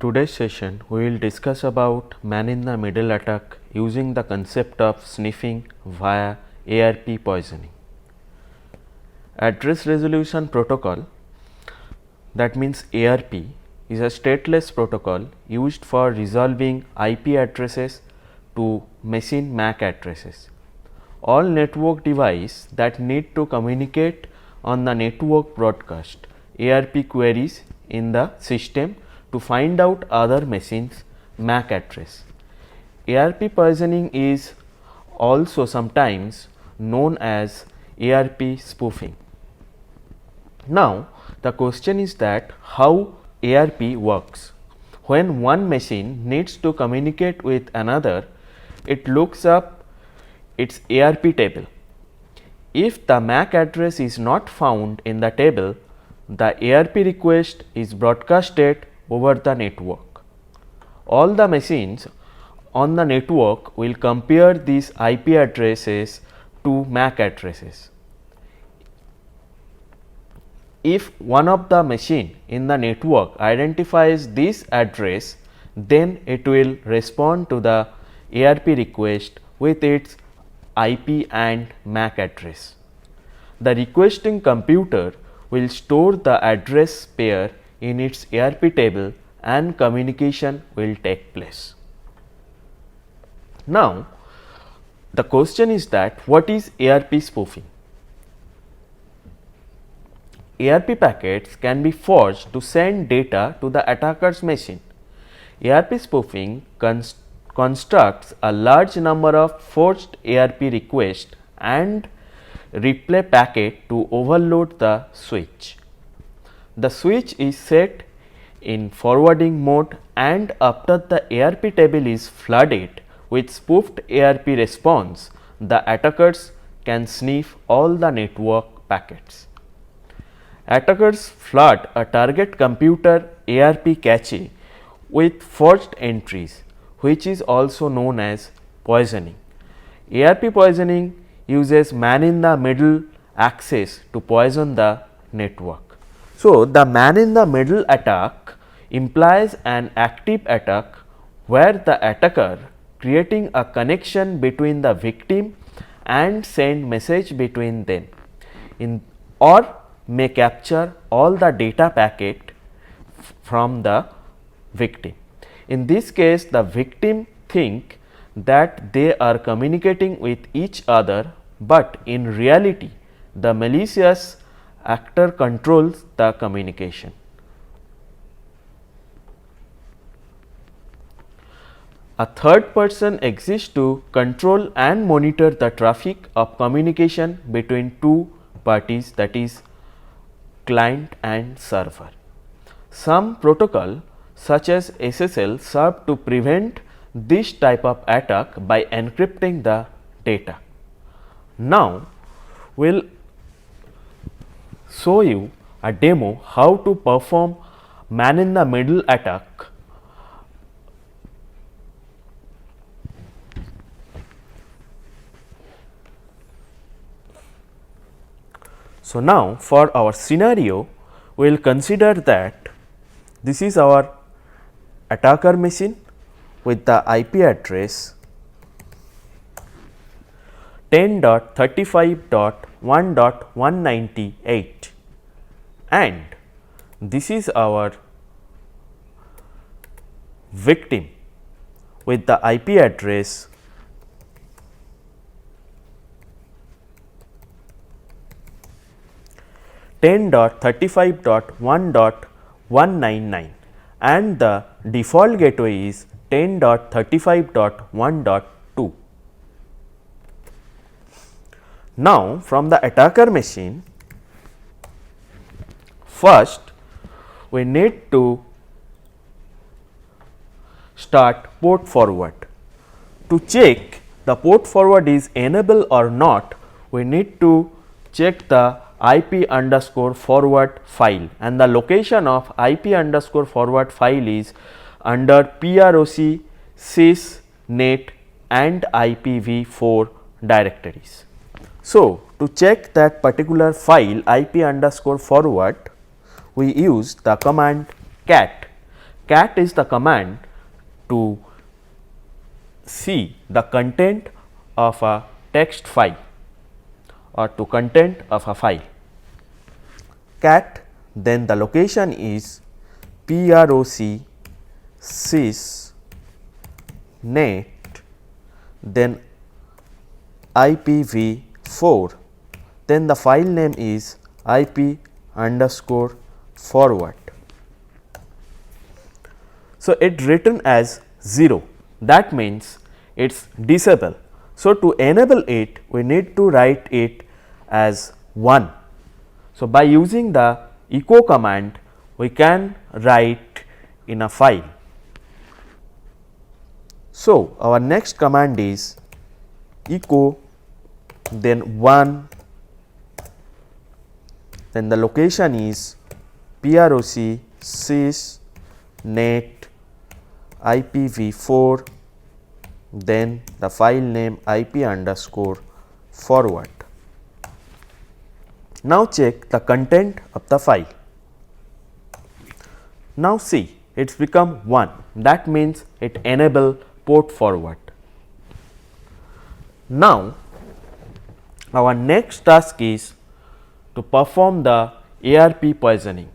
Today's session we will discuss about man in the middle attack using the concept of sniffing via ARP poisoning. Address resolution protocol, that means ARP, is a stateless protocol used for resolving IP addresses to machine MAC addresses. All network devices that need to communicate on the network broadcast ARP queries in the system to find out other machines' MAC address. ARP poisoning is also sometimes known as ARP spoofing. Now, the question is that how ARP works. When one machine needs to communicate with another, it looks up its ARP table. If the MAC address is not found in the table, the ARP request is broadcasted over the network. All the machines on the network will compare these IP addresses to MAC addresses. If one of the machine in the network identifies this address, then it will respond to the ARP request with its IP and MAC address. The requesting computer will store the address pair in its ARP table and communication will take place. Now, the question is that what is ARP spoofing? ARP packets can be forged to send data to the attacker's machine. ARP spoofing constructs a large number of forged ARP requests and replay packet to overload the switch. The switch is set in forwarding mode, and after the ARP table is flooded with spoofed ARP response, the attackers can sniff all the network packets. Attackers flood a target computer ARP cache with forged entries, which is also known as poisoning. ARP poisoning uses man in the middle access to poison the network. So, the man in the middle attack implies an active attack where the attacker creating a connection between the victim and send message between them or may capture all the data packet from the victim. In this case, the victim think that they are communicating with each other, but in reality the malicious actor controls the communication. A third person exists to control and monitor the traffic of communication between two parties, that is client and server. Some protocol such as SSL serve to prevent this type of attack by encrypting the data. Now, we will show you a demo how to perform man in the middle attack. So, now for our scenario, we will consider that this is our attacker machine with the IP address 10.35.1.198 and this is our victim with the IP address 10.35.1.199 and the default gateway is 10.35.1.2. Now, from the attacker machine, first we need to start port forward. To check the port forward is enabled or not, we need to check the IP underscore forward file, and the location of IP underscore forward file is under PROC, sys, net and IPv4 directories. So, to check that particular file IP underscore forward, we use the command cat. cat is the command to see the content of a text file or to content of a file. Cat, then the location is PROC sys net, then IPv4, then the file name is IP_forward. So, it written as 0, that means it is disable. So, to enable it we need to write it as 1. So, by using the echo command we can write in a file. So, our next command is echo, then 1, then the location is PROC sys net IPv4, then the file name IP_forward. Now, check the content of the file. Now, see, it has become 1, that means it enable port forward. Now, our next task is to perform the ARP poisoning.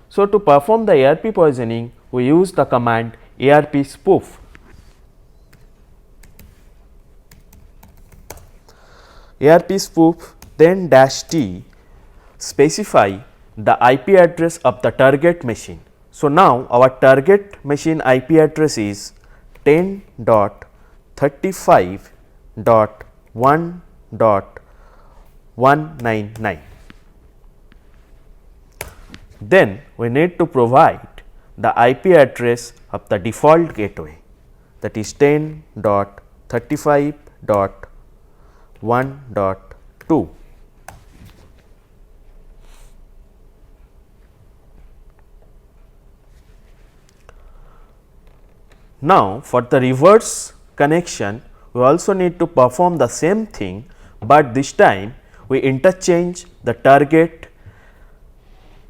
So, to perform the ARP poisoning we use the command ARP spoof. ARP spoof, then -t specify the IP address of the target machine. So, now our target machine IP address is 10.35.1.199. Then we need to provide the IP address of the default gateway, that is 10.35.1.2. Now, for the reverse connection we also need to perform the same thing, but this time we interchange the target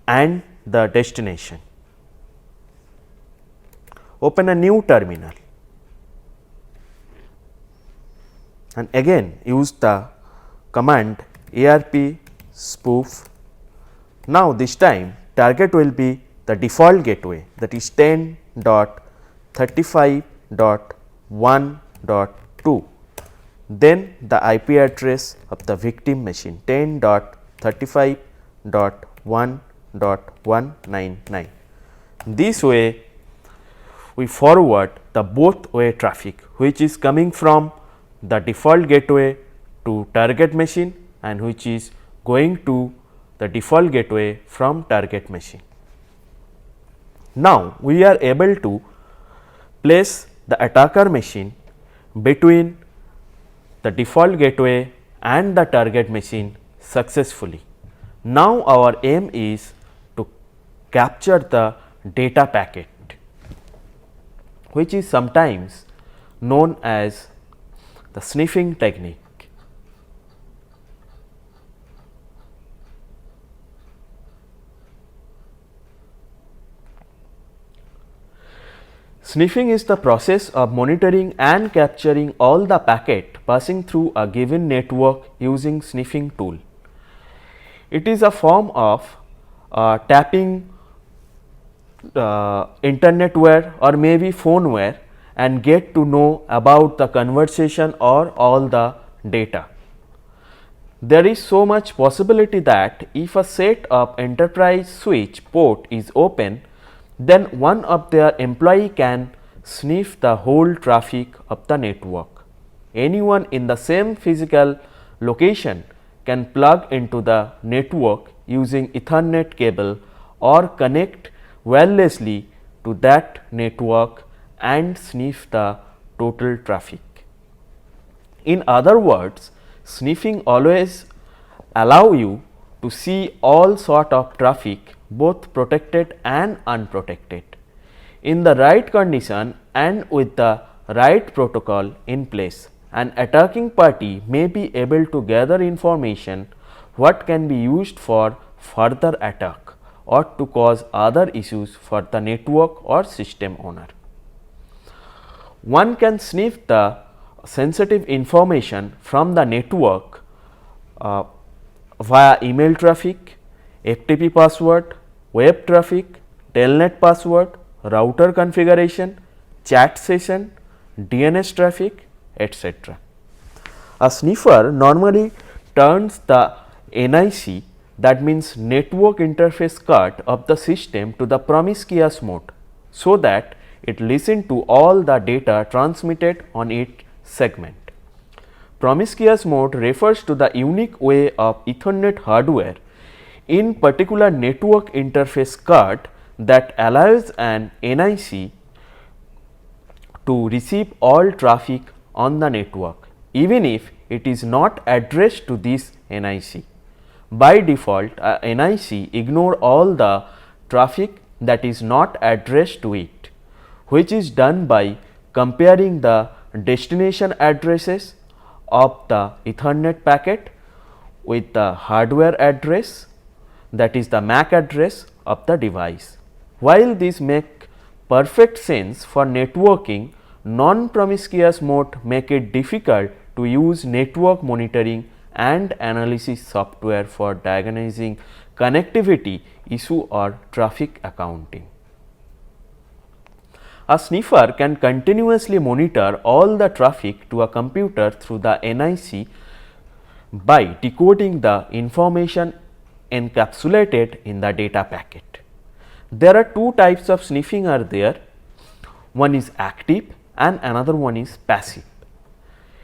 and the destination. Open a new terminal and again use the command ARP spoof. Now, this time target will be the default gateway, that is 10.35.1.2, then the IP address of the victim machine 10.35.1.199. This way we forward the both way traffic, which is coming from the default gateway to target machine and which is going to the default gateway from target machine. Now, we are able to place the attacker machine between the default gateway and the target machine successfully. Now, our aim is to capture the data packet, which is sometimes known as the sniffing technique. Sniffing is the process of monitoring and capturing all the packet passing through a given network using sniffing tool. It is a form of tapping internetware or maybe phoneware and get to know about the conversation or all the data. There is so much possibility that if a set of enterprise switch port is open, then one of their employee can sniff the whole traffic of the network. Anyone in the same physical location can plug into the network using Ethernet cable or connect wirelessly to that network and sniff the total traffic. In other words, sniffing always allow you to see all sort of traffic, both protected and unprotected. In the right condition and with the right protocol in place, an attacking party may be able to gather information what can be used for further attack or to cause other issues for the network or system owner. One can sniff the sensitive information from the network via email traffic, FTP password, web traffic, telnet password, router configuration, chat session, DNS traffic, etc. A sniffer normally turns the NIC, that means network interface card of the system, to the promiscuous mode, so that it listens to all the data transmitted on its segment. Promiscuous mode refers to the unique way of Ethernet hardware, in particular network interface card, that allows an NIC to receive all traffic on the network, even if it is not addressed to this NIC. By default, a NIC ignores all the traffic that is not addressed to it, which is done by comparing the destination addresses of the Ethernet packet with the hardware address, that is the MAC address of the device. While this makes perfect sense for networking, non-promiscuous mode make it difficult to use network monitoring and analysis software for diagnosing connectivity issue or traffic accounting. A sniffer can continuously monitor all the traffic to a computer through the NIC by decoding the information encapsulated in the data packet. There are two types of sniffing are there. One is active and another one is passive.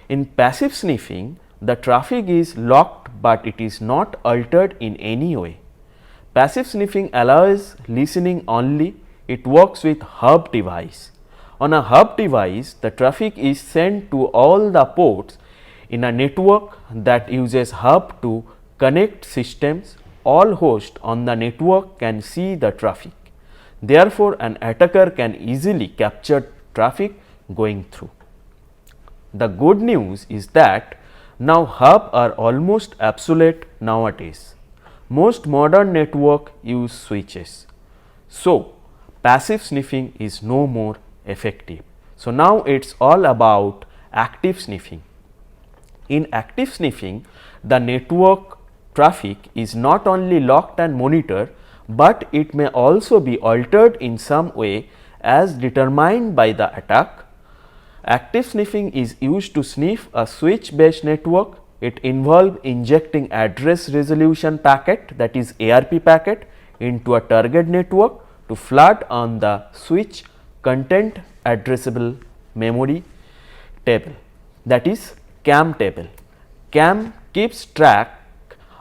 In passive sniffing, the traffic is locked, but it is not altered in any way. Passive sniffing allows listening only. It works with hub device. On a hub device, the traffic is sent to all the ports in a network that uses hub to connect systems. All hosts on the network can see the traffic. Therefore, an attacker can easily capture traffic going through. The good news is that now hubs are almost obsolete nowadays. Most modern networks use switches. So, passive sniffing is no more effective. So, now it is all about active sniffing. In active sniffing, the network traffic is not only locked and monitored, but it may also be altered in some way as determined by the attack. Active sniffing is used to sniff a switch based network. It involves injecting address resolution packet, that is ARP packet, into a target network to flood on the switch content addressable memory table, that is CAM table. CAM keeps track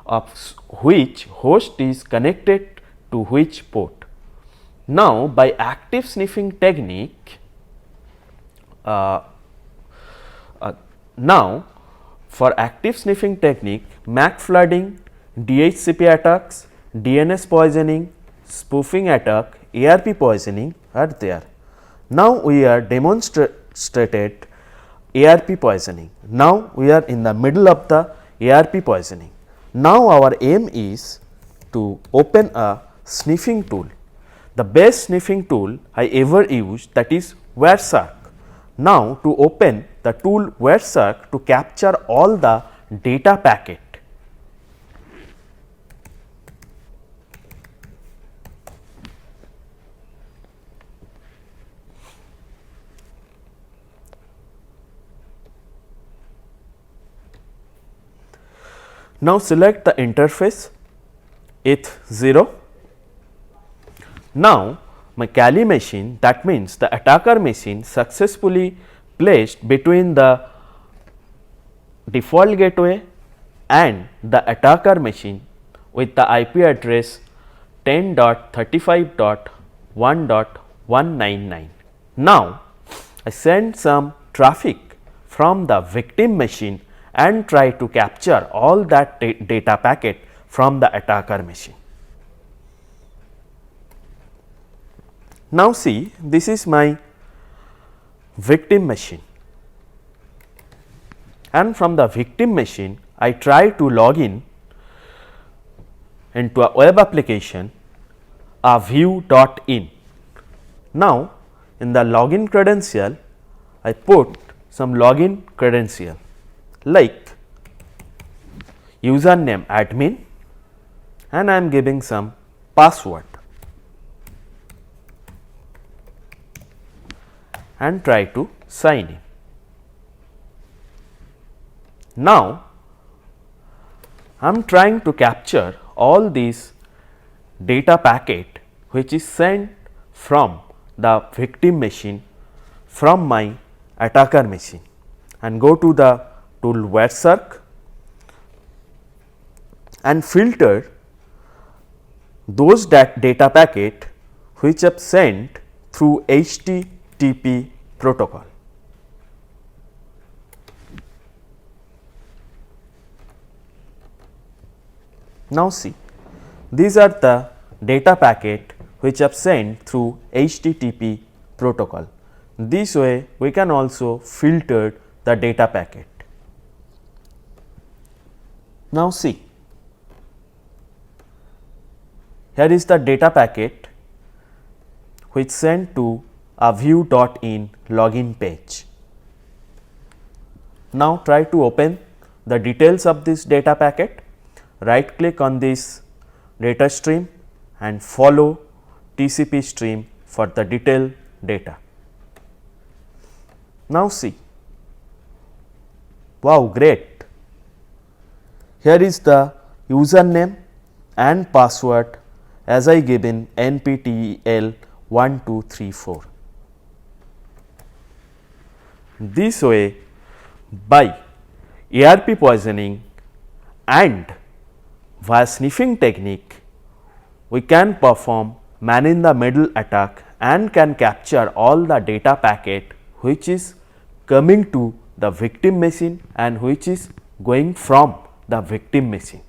of which host is connected to which port. Now, by active sniffing technique, now for active sniffing technique, MAC flooding, DHCP attacks, DNS poisoning, spoofing attack, ARP poisoning are there. Now, we are demonstrated ARP poisoning. Now, we are in the middle of the ARP poisoning. Now, our aim is to open a sniffing tool. The best sniffing tool I ever used, that is Wireshark. Now, to open the tool Wireshark to capture all the data packet. Now, select the interface ETH0. Now, my Kali machine, that means the attacker machine, successfully placed between the default gateway and the attacker machine with the IP address 10.35.1.199. Now, I send some traffic from the victim machine and try to capture all that data packet from the attacker machine. Now, see, this is my victim machine, and from the victim machine I try to log in into a web application a view.in. Now, in the login credential, I put some login credential like username admin and I am giving some password and try to sign in. Now, I am trying to capture all these data packet which is sent from the victim machine from my attacker machine and go to the tool WebSearch and filter those data packet which are sent through HTTP protocol. Now see, these are the data packet which are sent through HTTP protocol. This way we can also filter the data packet. Now see, here is the data packet which sent to a view.in login page. Now try to open the details of this data packet. Right click on this data stream and follow TCP stream for the detailed data. Now see, wow, great. Here is the username and password as I given NPTEL 1234. This way, by ARP poisoning and via sniffing technique, we can perform man in the middle attack and can capture all the data packet which is coming to the victim machine and which is going from the victim machine.